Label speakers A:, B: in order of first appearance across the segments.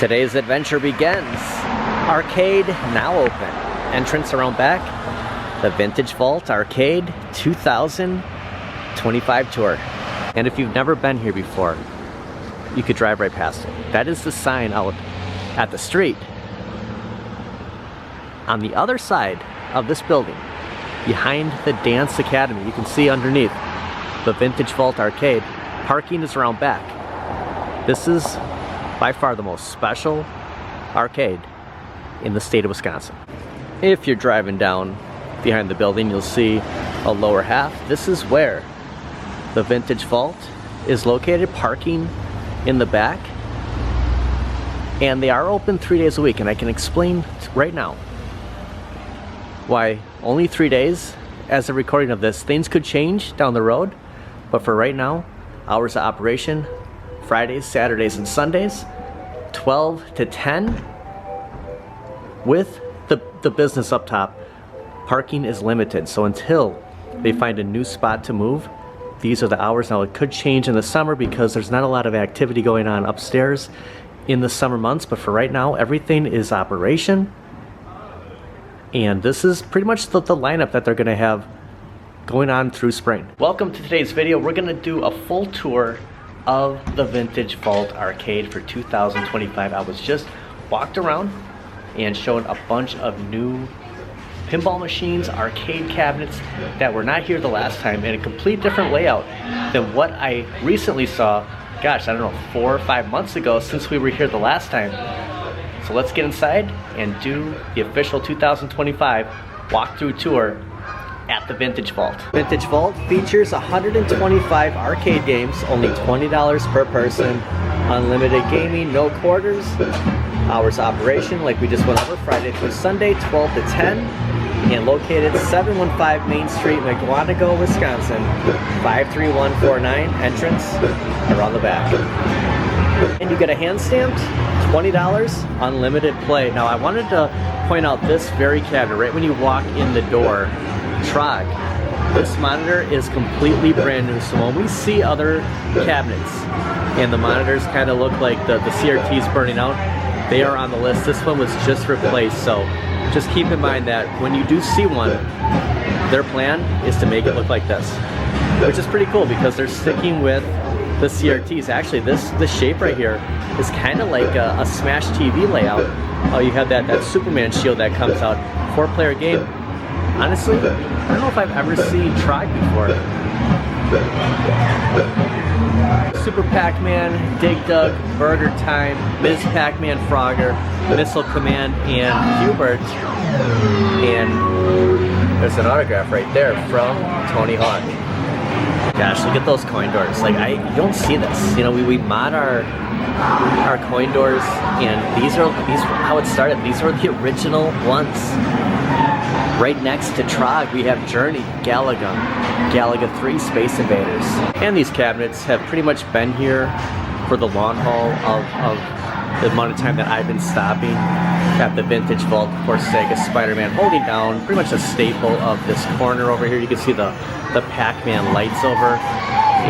A: Today's adventure begins. Arcade now open. Entrance around back. The Vintage Vault Arcade 2025 tour. And if you've never been here before, you could drive right past it. That is the sign out at the street. On the other side of this building, behind the Dance Academy, you can see underneath the Vintage Vault Arcade, parking is around back. This is by far the most special arcade in the state of Wisconsin. If you're driving down behind the building, you'll see a lower half. This is where the Vintage Vault is located, parking in the back. And they are open 3 days a week, and I can explain right now why only 3 days. As a recording of this, things could change down the road, but for right now, hours of operation, Fridays, Saturdays, and Sundays, 12 to 10. With the business up top, parking is limited, so until they find a new spot to move, these are the hours. Now, it could change in the summer because there's not a lot of activity going on upstairs in the summer months, but for right now, everything is operation. And this is pretty much the lineup that they're gonna have going on through spring. Welcome to today's video. We're gonna do a full tour of the Vintage Vault Arcade for 2025. I was just walked around and shown a bunch of new pinball machines, arcade cabinets that were not here the last time, in a complete different layout than what I recently saw, gosh, I don't know, 4 or 5 months ago since we were here the last time. So let's get inside and do the official 2025 walkthrough tour at the Vintage Vault. Vintage Vault features 125 arcade games, only $20 per person, unlimited gaming, no quarters, hours of operation like we just went over, Friday through Sunday, 12 to 10, and located 715 Main Street, McWanago, Wisconsin, 53149, entrance around the back. And you get a hand stamped, $20, unlimited play. Now I wanted to point out this very cabinet, right when you walk in the door, Trog. This monitor is completely brand new, so when we see other cabinets and the monitors kind of look like the CRT's burning out, they are on the list. This one was just replaced, so just keep in mind that when you do see one, their plan is to make it look like this, which is pretty cool because they're sticking with the CRTs. Actually, this shape right here is kind of like a Smash TV layout. Oh, you have that Superman shield that comes out. 4-player game. Honestly, I don't know if I've ever seen Trog before. Super Pac-Man, Dig Dug, Burger Time, Ms. Pac-Man, Frogger, Missile Command, and Hubert. And there's an autograph right there from Tony Hawk. Gosh, look at those coin doors. Like, you don't see this. You know, we mod our coin doors, and these are how it started. These are the original ones. Right next to Trog, we have Journey, Galaga, Galaga 3, Space Invaders. And these cabinets have pretty much been here for the long haul of the amount of time that I've been stopping at the Vintage Vault. Of course, Sega Spider-Man holding down, pretty much a staple of this corner over here. You can see the Pac-Man lights over,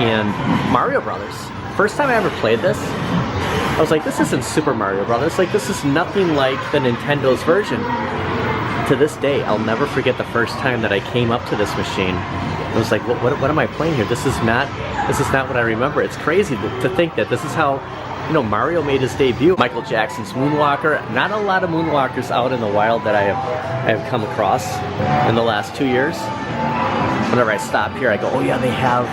A: and Mario Brothers. First time I ever played this, I was like, this isn't Super Mario Brothers. Like, this is nothing like the Nintendo's version. To this day, I'll never forget the first time that I came up to this machine. I was like, what am I playing here? This is not what I remember. It's crazy to think that this is how, you know, Mario made his debut. Michael Jackson's Moonwalker. Not a lot of Moonwalkers out in the wild that I have come across in the last 2 years. Whenever I stop here, I go, oh yeah, they have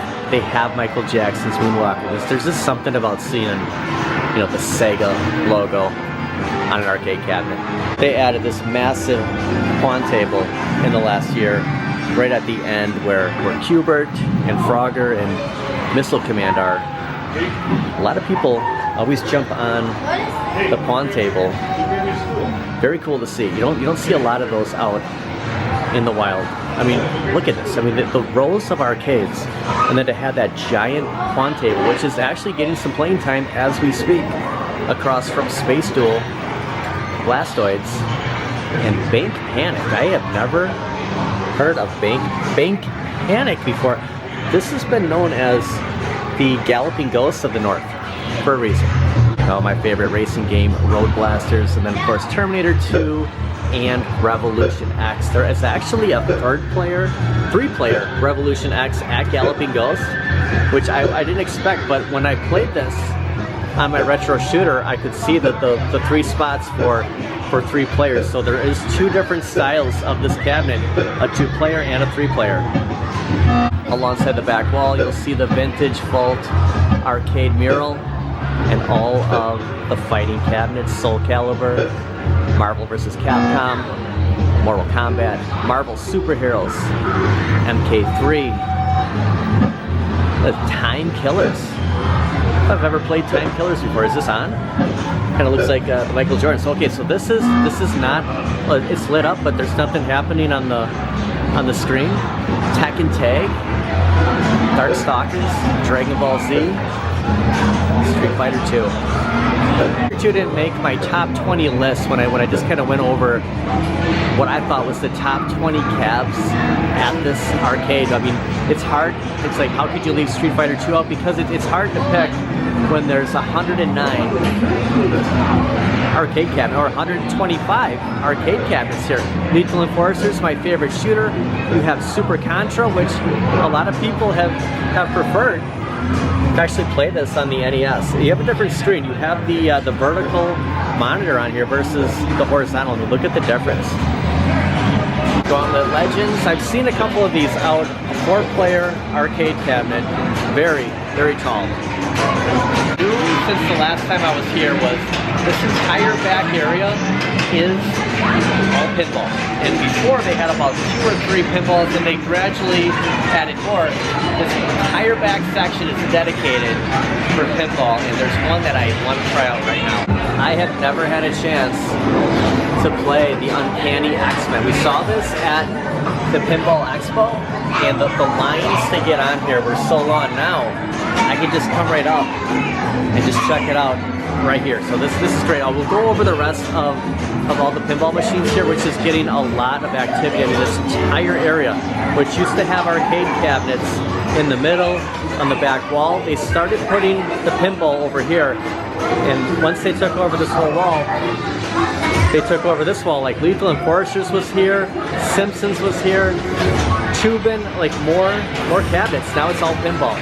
A: Michael Jackson's Moonwalker. There's just something about seeing, you know, the Sega logo on an arcade cabinet. They added this massive pawn table in the last year, right at the end where Qbert and Frogger and Missile Command are. A lot of people always jump on the pawn table. Very cool to see. You don't see a lot of those out in the wild. I mean, look at this. I mean, the rows of arcades, and then to have that giant pawn table, which is actually getting some playing time as we speak, across from Space Duel, Blastoids, and Bank Panic. I have never heard of Bank Panic before. This has been known as the Galloping Ghosts of the North for a reason. know, my favorite racing game, Road Blasters, and then of course Terminator 2 and Revolution X. There is actually a three-player Revolution X at Galloping Ghost, which I didn't expect, but when I played this on my retro shooter, I could see that the 3 spots for 3 players. So there is 2 different styles of this cabinet, a 2-player and a 3-player. Alongside the back wall, you'll see the vintage Vault arcade mural and all of the fighting cabinets, Soul Calibur, Marvel vs. Capcom, Mortal Kombat, Marvel Superheroes, MK3, the Time Killers. If I've ever played Time Killers before. Is this on? Kind of looks like Michael Jordan. So okay, so this is not. It's lit up, but there's nothing happening on the screen. Tekken Tag, Darkstalkers, Dragon Ball Z, Street Fighter 2. Street Fighter 2 didn't make my top 20 list when I just kind of went over what I thought was the top 20 cabs at this arcade. I mean, it's hard. It's like, how could you leave Street Fighter 2 out? Because it's hard to pick when there's 109 arcade cabinets or 125 arcade cabinets here. Lethal Enforcer's my favorite shooter. You have Super Contra, which a lot of people have preferred to actually play this on the NES. You have a different screen. You have the vertical monitor on here versus the horizontal. I mean, look at the difference. Gauntlet Legends. I've seen a couple of these out. A 4-player arcade cabinet. Very, very tall. New since the last time I was here was this entire back area is all pinball. And before they had about 2 or 3 pinballs, and they gradually added more. This entire back section is dedicated for pinball, and there's one that I want to try out right now. I have never had a chance to play the Uncanny X-Men. We saw this at the Pinball Expo, and the lines to get on here were so long. Now I can just come right up and just check it out right here. So this is great. We'll go over the rest of all the pinball machines here, which is getting a lot of activity. I mean, this entire area, which used to have arcade cabinets in the middle, on the back wall, they started putting the pinball over here. And once they took over this whole wall, they took over this wall. Like Lethal Enforcers was here, Simpsons was here, Tubin, like more cabinets. Now it's all pinball.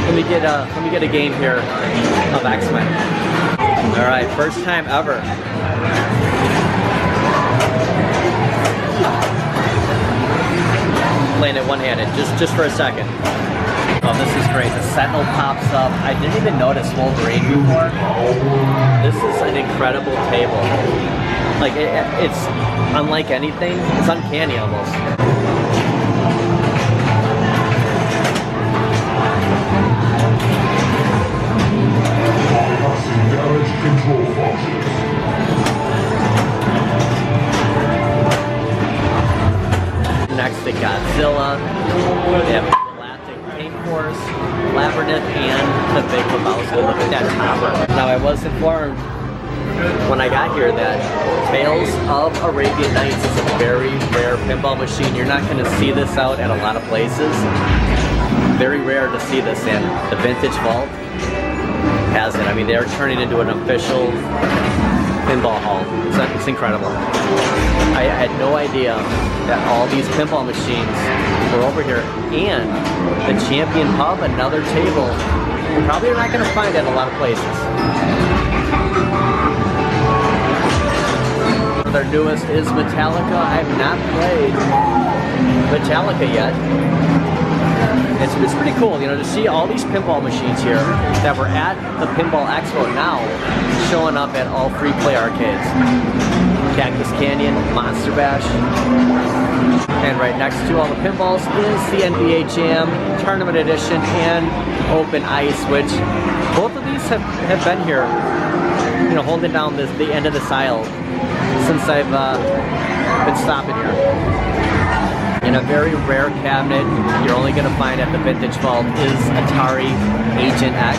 A: Let me get a game here of X-Men. All right, first time ever. Playing it one-handed, just for a second. Oh, this is great. The Sentinel pops up. I didn't even notice Wolverine before. This is an incredible table. Like, it's unlike anything. It's uncanny almost. Next to Godzilla. They have Labyrinth and the Big Lebowski. Look at that topper. Now I was informed when I got here that Tales of Arabian Nights is a very rare pinball machine. You're not going to see this out at a lot of places. Very rare to see this, and the Vintage Vault has it. I mean, they're turning into an official pinball hall. It's incredible. I had no idea that all these pinball machines were over here. And the Champion Pub, another table, you're probably not going to find at a lot of places. Their newest is Metallica. I have not played Metallica yet. It's pretty cool, you know, to see all these pinball machines here that were at the Pinball Expo now showing up at all free-play arcades. Cactus Canyon, Monster Bash. And right next to all the pinballs is the NBA Jam Tournament Edition and Open Ice, which both of these have been here, you know, holding down the end of the aisle since I've been stopping here. And a very rare cabinet you're only going to find at the Vintage Vault is Atari Agent X.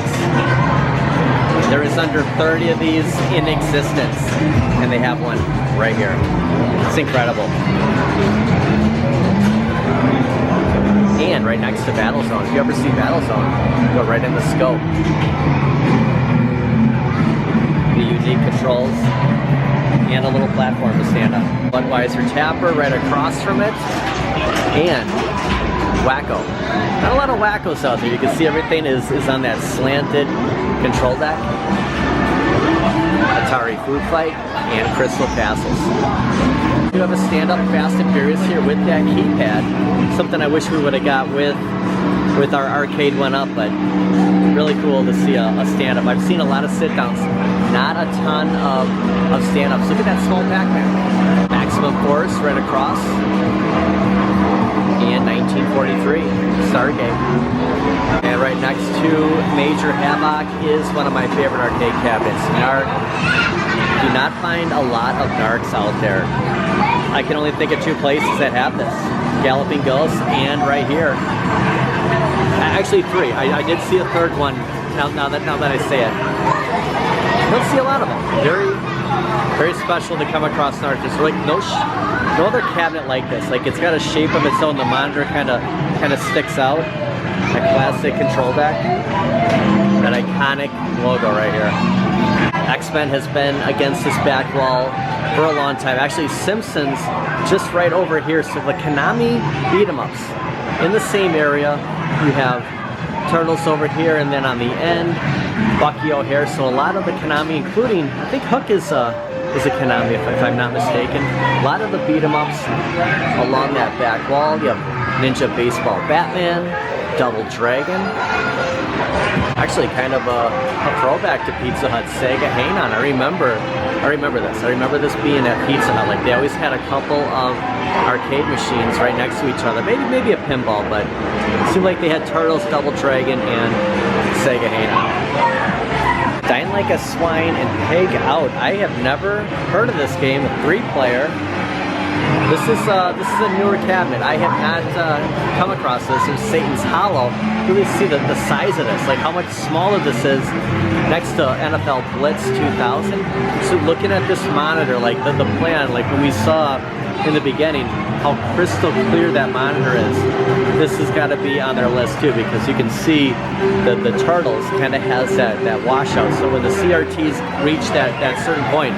A: There is under 30 of these in existence, and they have one right here. It's incredible. And right next to Battlezone. If you ever see Battlezone, go right in the scope. neat controls, and a little platform to stand on. Budweiser Tapper right across from it, and Wacko. Not a lot of Wackos out there. You can see everything is on that slanted control deck. Atari Food Fight and Crystal Castles. You have a stand-up Fast and Furious here with that keypad. Something I wish we would have got with our arcade one up, but really cool to see a stand-up. I've seen a lot of sit-downs, not a ton of stand-ups. Look at that small Pac-Man. Maximum Force right across. And 1943, Stargate. And right next to Major Havoc is one of my favorite arcade cabinets, Narc. Do not find a lot of Narcs out there. I can only think of two places that have this. Galloping Ghost and right here. Actually three. I did see a third one now that I say it. You don't see a lot of them. Very special to come across Narc. There's like no other cabinet like this. Like it's got a shape of its own. The monitor kind of sticks out. A classic control deck. That iconic logo right here. X-Men has been against this back wall for a long time. Actually, Simpsons just right over here. So the Konami beat 'em ups in the same area. You have Turtles over here, and then on the end, Bucky O'Hare. So a lot of the Konami, including I think Hook is a Konami if I'm not mistaken. A lot of the beat 'em ups along that back wall. You have Ninja Baseball Batman, Double Dragon. Actually, kind of a throwback to Pizza Hut, Sega Hang-On. I remember this. I remember this being at Pizza Hut. Like they always had a couple of arcade machines right next to each other. Maybe a pinball, but it seemed like they had Turtles, Double Dragon, and Sega Hang-On. Dine Like a Swine and Peg Out. I have never heard of this game. A 3-player. This is a newer cabinet. I have not come across this. It's Satan's Hollow. Really see the size of this, like how much smaller this is next to NFL Blitz 2000. So looking at this monitor, like the plan, like when we saw in the beginning how crystal clear that monitor is, this has got to be on their list too, because you can see that the Turtles kind of has that washout. So when the CRTs reach that certain point,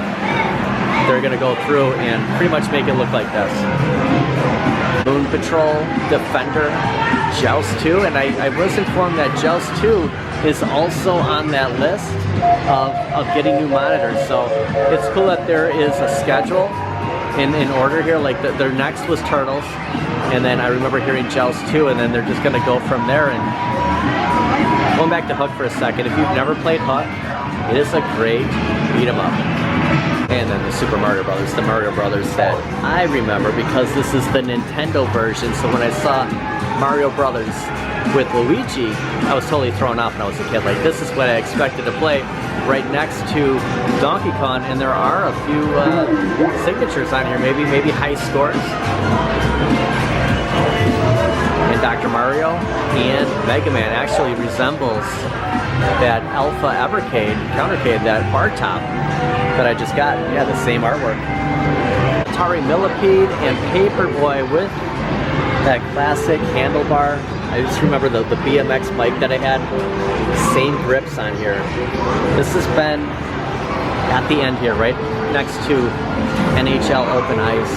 A: they're going to go through and pretty much make it look like this. Moon Patrol, Defender, Joust 2, and I was informed that Joust 2 is also on that list of getting new monitors. So it's cool that there is a schedule in order here. Like their next was Turtles, and then I remember hearing Joust 2, and then they're just going to go from there. And going back to Hook for a second, if you've never played Hook, it is a great beat 'em up. And then the Super Mario Brothers, the Mario Brothers that I remember because this is the Nintendo version. So when I saw Mario Brothers with Luigi, I was totally thrown off when I was a kid. Like this is what I expected to play right next to Donkey Kong, and there are a few signatures on here, maybe high scores. And Dr. Mario and Mega Man actually resembles that Alpha Evercade, Countercade, that bar top that I just got. Yeah, the same artwork. Atari Millipede and Paperboy with that classic handlebar. I just remember the BMX bike that I had. Same grips on here. This has been at the end here, right next to NHL Open Ice,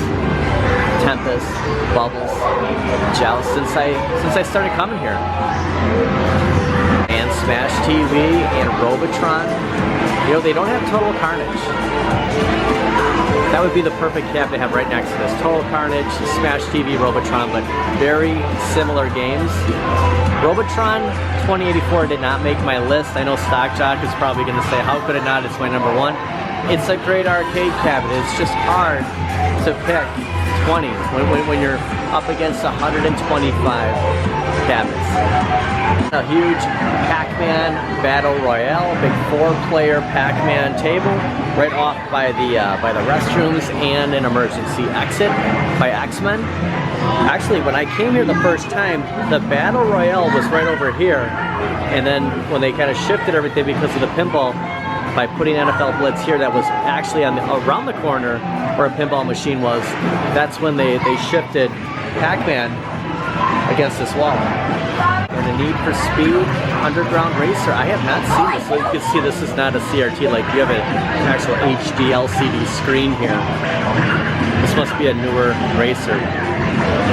A: Tempest, Bubbles, Joust since I started coming here. And Smash TV and Robotron. You know, they don't have Total Carnage. That would be the perfect cab to have right next to this. Total Carnage, Smash TV, Robotron, but very similar games. Robotron 2084 did not make my list. I know Stock Jock is probably going to say, how could it not? It's my number one. It's a great arcade cabinet. It's just hard to pick 20 when you're up against 125 cabinets. A huge Pac-Man Battle Royale, big 4-player Pac-Man table, right off by the restrooms, and an emergency exit by X-Men. Actually, when I came here the first time, the Battle Royale was right over here, and then when they kind of shifted everything because of the pinball, by putting NFL Blitz here, that was actually around the corner where a pinball machine was. That's when they shifted Pac-Man against this wall. And the Need for Speed underground racer. I have not seen this. So you can see this is not a CRT, like you have an actual HD LCD screen here. This must be a newer racer.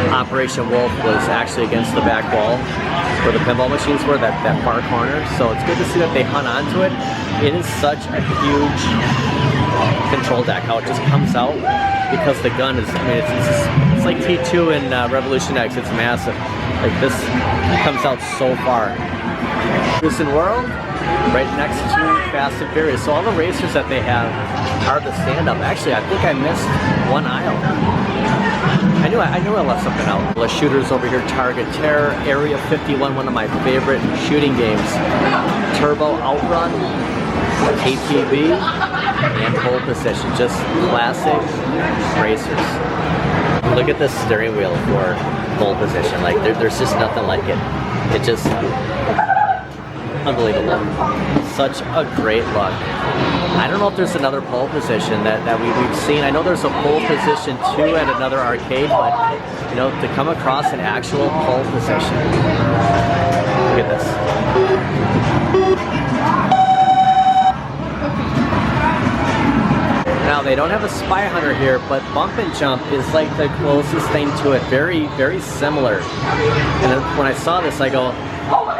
A: Operation Wolf was actually against the back wall where the pinball machines were, that far corner. So it's good to see that they hunt onto it. It is such a huge control deck, how it just comes out because the gun is, I mean, it's like T2 in Revolution X, it's massive. Like this comes out so far. Cruising World, right next to Fast and Furious. So all the racers that they have are the stand-up. Actually, I think I missed one aisle. I knew I left something out. The shooters over here, Target Terror, Area 51, one of my favorite shooting games. Turbo Outrun, ATV, and Pole Position. Just classic racers. Look at this steering wheel for Pole Position. Like there's just nothing like it. It just unbelievable. Such a great look. I don't know if there's another Pole Position that we've seen. I know there's a Pole Position 2 at another arcade, but you know, to come across an actual Pole Position. Look at this. Now they don't have a Spy Hunter here, but Bump and Jump is like the closest thing to it. Very, very similar. And then when I saw this, I go,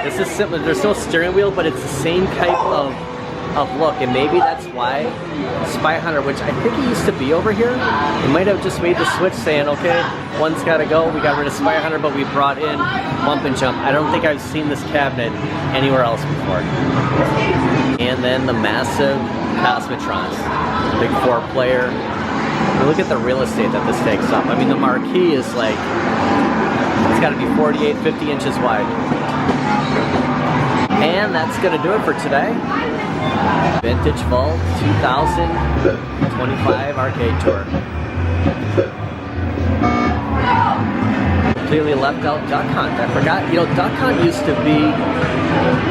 A: this is similar. There's no steering wheel, but it's the same type of look. And maybe that's why Spy Hunter, which I think it used to be over here, it might have just made the switch saying, okay, one's got to go. We got rid of Spy Hunter, but we brought in Bump and Jump. I don't think I've seen this cabinet anywhere else before. And then the massive Cosmotrons, big 4-player. Look at the real estate that this takes up. I mean, the marquee is like, it's got to be 48, 50 inches wide. And that's going to do it for today. Vintage Vault 2025 Arcade Tour. Completely left out Duck Hunt. I forgot, you know, Duck Hunt used to be,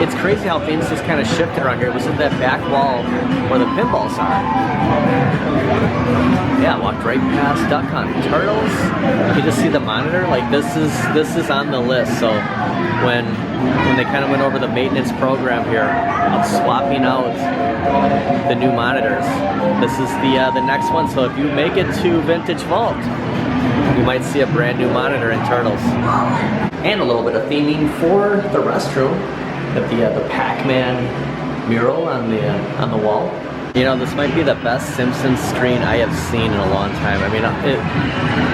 A: it's crazy how things just kind of shifted around here. It was at that back wall where the pinballs are. Yeah, I walked right past Duck Hunt. Turtles, you just see the monitor, like this is on the list. So when they kind of went over the maintenance program here of swapping out the new monitors, this is the next one. So if you make it to Vintage Vault, you might see a brand new monitor in Turtles. And a little bit of theming for the restroom. Got the Pac-Man mural on the wall. You know, this might be the best Simpsons screen I have seen in a long time. I mean,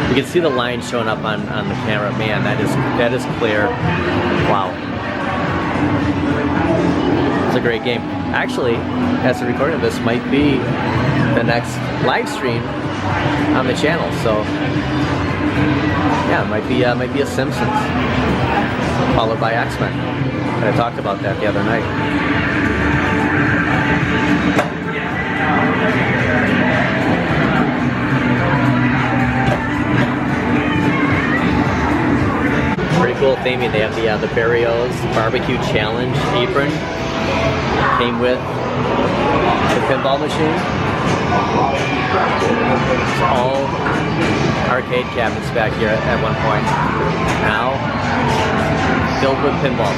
A: you can see the line showing up on the camera. Man, that is clear. Wow. It's a great game. Actually, as a recording of this, might be the next live stream on the channel. So yeah, it might be a Simpsons followed by X-Men. And I talked about that the other night. Pretty cool theming. They have the Barrios Barbecue Challenge apron. Came with the pinball machine. It's all arcade cabinets back here at one point. Now filled with pinball.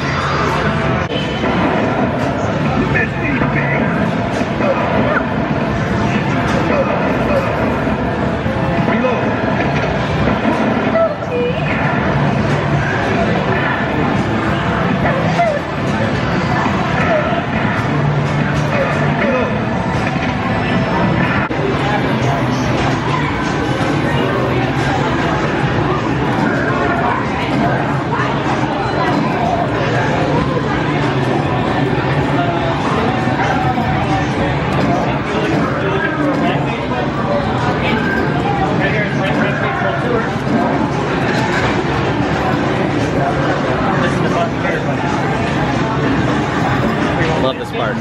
A: Love this part.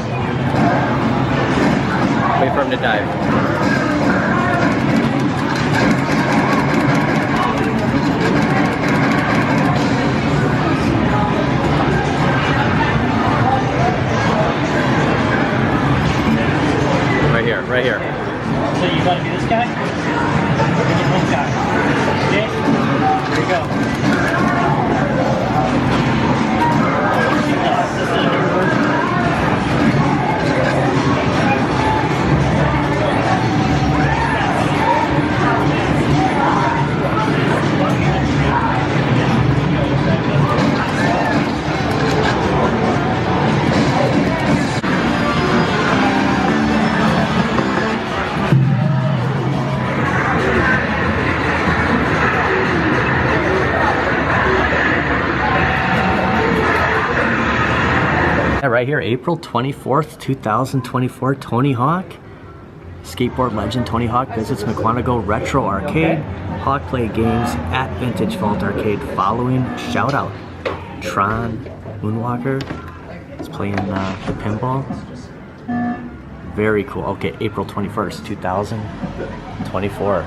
A: Wait for him to dive. Right here.
B: So you gotta be this guy? Or be this guy? Okay? Here you go. This is
A: right here, April 24th, 2024, Tony Hawk. Skateboard legend Tony Hawk visits McQuantico Retro Arcade. Hawk play games at Vintage Vault Arcade following shout out. Tron Moonwalker is playing the pinball. Very cool. Okay, April 21st, 2024.